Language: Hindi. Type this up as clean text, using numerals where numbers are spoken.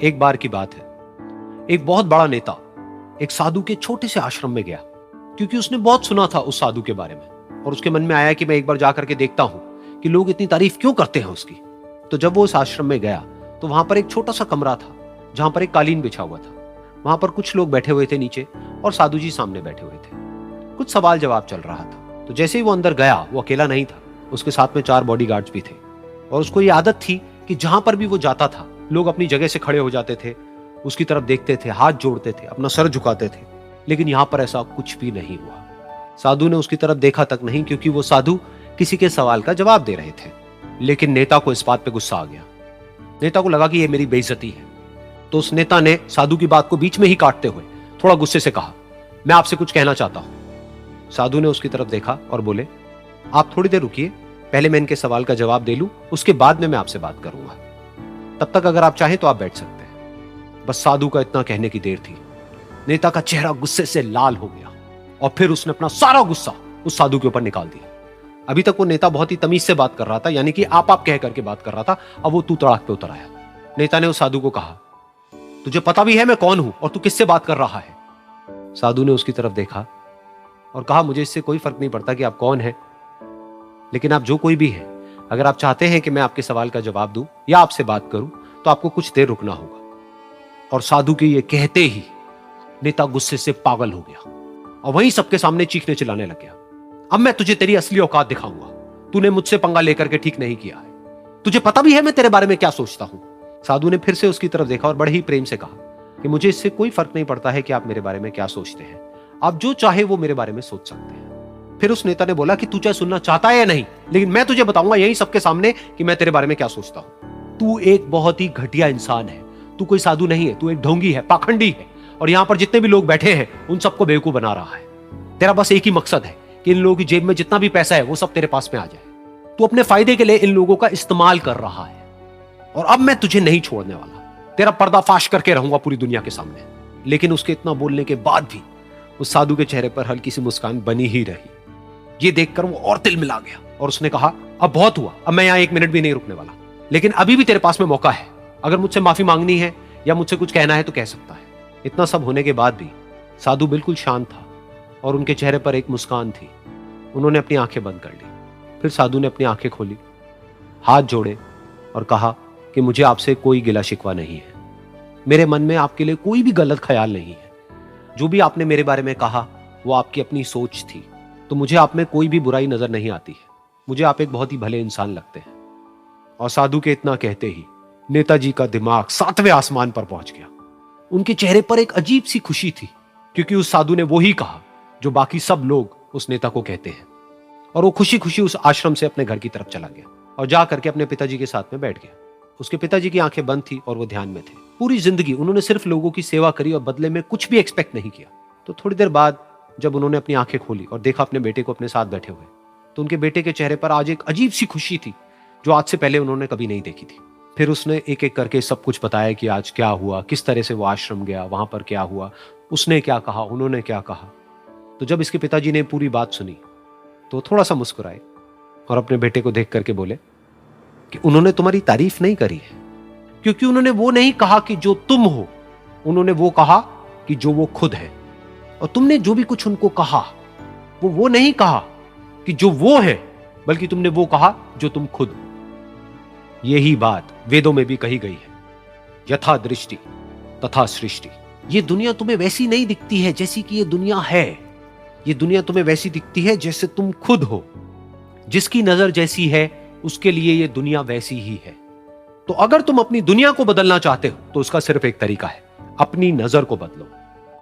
एक बार की बात है, एक बहुत बड़ा नेता एक साधु के छोटे से आश्रम में गया, क्योंकि उसने बहुत सुना था उस साधु के बारे में और उसके मन में आया कि मैं एक बार जाकर के देखता हूं कि लोग इतनी तारीफ क्यों करते हैं उसकी। तो जब वो उस आश्रम में गया तो वहां पर एक छोटा सा कमरा था जहां पर एक कालीन बिछा हुआ था। वहां पर कुछ लोग बैठे हुए थे नीचे और साधु जी सामने बैठे हुए थे। कुछ सवाल जवाब चल रहा था। तो जैसे ही वो अंदर गया, वो अकेला नहीं था, उसके साथ में 4 बॉडीगार्ड्स भी थे और उसको ये आदत थी कि जहां पर भी वो जाता था लोग अपनी जगह से खड़े हो जाते थे, उसकी तरफ देखते थे, हाथ जोड़ते थे, अपना सर झुकाते थे। लेकिन यहां पर ऐसा कुछ भी नहीं हुआ। साधु ने उसकी तरफ देखा तक नहीं, क्योंकि वो साधु किसी के सवाल का जवाब दे रहे थे। लेकिन नेता को इस बात पे गुस्सा आ गया। नेता को लगा कि ये मेरी बेइज्जती है। तो उस नेता ने साधु की बात को बीच में ही काटते हुए थोड़ा गुस्से से कहा, मैं आपसे कुछ कहना चाहता हूं। साधु ने उसकी तरफ देखा और बोले, आप थोड़ी देर रुकिए, पहले मैं इनके सवाल का जवाब दे लूं, उसके बाद में मैं आपसे बात करूंगा। तब तक अगर आप चाहें तो आप बैठ सकते हैं। बस साधु का इतना कहने की देर थी। नेता का चेहरा गुस्से से लाल हो गया और फिर उसने अपना सारा गुस्सा उस साधु के ऊपर निकाल दिया। अभी तक वो नेता बहुत ही तमीज से बात कर रहा था, यानी कि आप कह करके बात कर रहा था। अब वो तू तड़ाक पे उतर आया। नेता ने उस साधु को कहा, तुझे पता भी है मैं कौन हूं और तू किससे बात कर रहा है? साधु ने उसकी तरफ देखा और कहा, मुझे इससे कोई फर्क नहीं पड़ता कि आप कौन हैं, लेकिन आप जो कोई भी हैं, अगर आप चाहते हैं कि मैं आपके सवाल का जवाब दूं या आपसे बात करूं तो आपको कुछ देर रुकना होगा। और साधु के ये कहते ही नेता गुस्से से पागल हो गया और वहीं सबके सामने चीखने चिल्लाने लग गया, अब मैं तुझे तेरी असली औकात दिखाऊंगा। तूने मुझसे पंगा लेकर के ठीक नहीं किया है। तुझे पता भी है मैं तेरे बारे में क्या सोचता हूं। साधु ने फिर से उसकी तरफ देखा और बड़े ही प्रेम से कहा कि मुझे इससे कोई फर्क नहीं पड़ता है कि आप मेरे बारे में क्या सोचते हैं। आप जो चाहे वो मेरे बारे में सोच सकते हैं। फिर उस नेता ने बोला कि तू चाहे सुनना चाहता है या नहीं, लेकिन मैं तुझे बताऊंगा यही सबके सामने कि मैं तेरे बारे में क्या सोचता हूं। तू एक बहुत ही घटिया इंसान है। तू कोई साधु नहीं है, तू एक ढोंगी है, पाखंडी है और यहां पर जितने भी लोग बैठे हैं उन सबको बेवकूफ बना रहा है। तेरा बस एक ही मकसद है कि इन लोगों की जेब में जितना भी पैसा है वो सब तेरे पास में आ जाए। तू अपने फायदे के लिए इन लोगों का इस्तेमाल कर रहा है और अब मैं तुझे नहीं छोड़ने वाला। तेरा पर्दाफाश करके रहूंगा पूरी दुनिया के सामने। लेकिन उसके इतना बोलने के बाद भी उस साधु के चेहरे पर हल्की सी मुस्कान बनी ही रही। ये देखकर वो और तिल मिला गया और उसने कहा, अब बहुत हुआ, अब मैं यहां 1 मिनट भी नहीं रुकने वाला। लेकिन अभी भी तेरे पास में मौका है। अगर मुझसे माफी मांगनी है या मुझसे कुछ कहना है तो कह सकता है। इतना सब होने के बाद भी साधु बिल्कुल शांत था और उनके चेहरे पर एक मुस्कान थी। उन्होंने अपनी आंखें बंद कर ली। फिर साधु ने अपनी आंखें खोली, हाथ जोड़े और कहा कि मुझे आपसे कोई गिला शिकवा नहीं है। मेरे मन में आपके लिए कोई भी गलत ख्याल नहीं है। जो भी आपने मेरे बारे में कहा वो आपकी अपनी सोच थी। तो मुझे आप में कोई भी बुराई नजर नहीं आती है। मुझे आप एक बहुत ही भले इंसान लगते हैं। और साधु के इतना कहते ही नेताजी का दिमाग 7वें आसमान पर पहुंच गया। उनके चेहरे पर एक अजीब सी खुशी थी, क्योंकि उस साधु ने वो ही कहा जो बाकी सब लोग उस नेता को कहते हैं। और वो खुशी खुशी उस आश्रम से अपने घर की तरफ चला गया और जा करके अपने पिताजी के साथ में बैठ गया। उसके पिताजी की आंखें बंद थी और वो ध्यान में थे। पूरी जिंदगी उन्होंने सिर्फ लोगों की सेवा करी और बदले में कुछ भी एक्सपेक्ट नहीं किया। तो थोड़ी देर बाद जब उन्होंने अपनी आंखें खोली और देखा अपने बेटे को अपने साथ बैठे हुए, तो उनके बेटे के चेहरे पर आज एक अजीब सी खुशी थी जो आज से पहले उन्होंने कभी नहीं देखी थी। फिर उसने एक एक करके सब कुछ बताया कि आज क्या हुआ, किस तरह से वो आश्रम गया, वहां पर क्या हुआ, उसने क्या कहा, उन्होंने क्या कहा। तो जब इसके पिताजी ने पूरी बात सुनी तो थोड़ा सा मुस्कुराए और अपने बेटे को देख करके बोले कि उन्होंने तुम्हारी तारीफ नहीं करी है, क्योंकि उन्होंने वो नहीं कहा कि जो तुम हो, उन्होंने वो कहा कि जो वो खुद है। और तुमने जो भी कुछ उनको कहा वो नहीं कहा कि जो वो है, बल्कि तुमने वो कहा जो तुम खुद हो। यही बात वेदों में भी कही गई है, यथा दृष्टि तथा सृष्टि। ये दुनिया तुम्हें वैसी नहीं दिखती है जैसी कि ये दुनिया है। ये दुनिया तुम्हें वैसी दिखती है जैसे तुम खुद हो। जिसकी नजर जैसी है उसके लिए ये दुनिया वैसी ही है। तो अगर तुम अपनी दुनिया को बदलना चाहते हो तो उसका सिर्फ एक तरीका है, अपनी नजर को बदलो।